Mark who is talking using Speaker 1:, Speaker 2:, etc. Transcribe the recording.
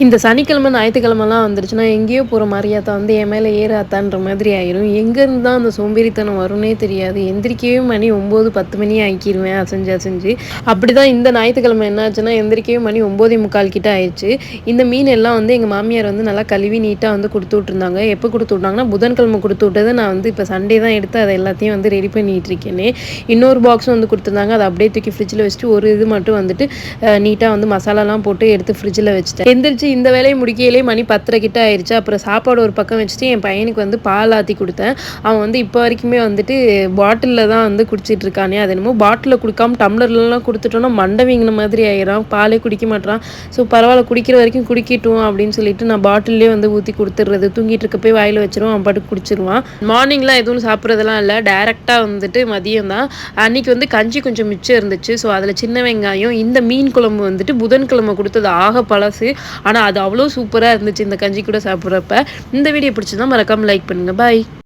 Speaker 1: இந்த சனிக்கிழமை, ஞாயித்துக்கிழமைலாம் வந்துருச்சுன்னா, எங்கேயோ போற மரியாதை வந்து என் மேல ஏறாதான்ற மாதிரி ஆயிரும். எங்கேருந்து தான் அந்த சோம்பேறித்தனம் வரும்னே தெரியாது. எந்திரிக்கவே மணி 9, 10 மணி ஆக்கிருவேன் அசஞ்சு அசஞ்சு. அப்படிதான் இந்த ஞாயித்துக்கிழமை என்னாச்சுன்னா, எந்திரிக்கவே மணி 9:45 கிட்ட ஆயிருச்சு. இந்த மீன் எல்லாம் வந்து எங்க மாமியார் வந்து நல்லா கழுவி நீட்டா வந்து குடுத்து விட்டுருந்தாங்க. எப்போ குடுத்து விட்டாங்கன்னா, புதன்கிழமை குடுத்து விட்டத நான் வந்து இப்ப சண்டே தான் எடுத்து அத எல்லாத்தையும் வந்து ரெடி பண்ணிட்டு இருக்கேனே. இன்னொரு பாக்ஸும் வந்து குடுத்துருந்தாங்க. அத அப்படியே தூக்கி ஃப்ரிட்ஜ்ல வச்சுட்டு, ஒரு இது மட்டும் வந்துட்டு நீட்டா வந்து மசாலாலாம் போட்டு எடுத்து ஃப்ரிட்ஜ்ல வச்சுட்டேன். எந்திரிச்சு இந்த வேலைய முடிக்கையிலே மணி 10:30 கிட்ட ஆயிருச்சு. அப்புறம் சாப்பாடு ஒரு பக்கம் வச்சுட்டு, என் பையனுக்கு வந்து பால் ஆத்தி குடுத்தேன். அவன் வந்து இப்போ வரைக்குமே வந்துட்டு பாட்டில்ல தான் வந்து குடிச்சிட்டு இருக்கானே. அது என்னமோ பாட்டில்ல குடுக்காம டம்ளர்லலாம் குடுத்துட்டோம்னா மண்டை வீங்கின மாதிரி ஆயிரான். பாலே குடிக்க மாட்றான். ஸோ பரவால்ல குடிக்கிற வரைக்கும் குடிக்கட்டும் அப்படின்னு சொல்லிட்டு நான் பாட்டில்லேயே வந்து ஊத்தி குடுத்துடுறது. தூங்கிட்டு இருக்கப்பயே வாயில வச்சுருவான். அவன் பாட்டுக்கு குடிச்சிருவான். மார்னிங்லாம் எதுவும் சாப்பிட்றதெல்லாம் இல்ல. டைரக்ட்டா வந்துட்டு மதியம் தான். அன்னைக்கு வந்து கஞ்சி கொஞ்சம் மிச்சம் இருந்துச்சு. ஸோ அதில சின்ன வெங்காயம், இந்த மீன் குழம்பு வந்துட்டு புதன்கிழமை குடுத்தது ஆக பழசு. ஆனா அது அவ்வளோ சூப்பரா இருந்துச்சு இந்த கஞ்சி கூட சாப்பிட்றப்ப. இந்த வீடியோ பிடிச்சிருந்தா மறக்காம லைக் பண்ணுங்க. பாய்.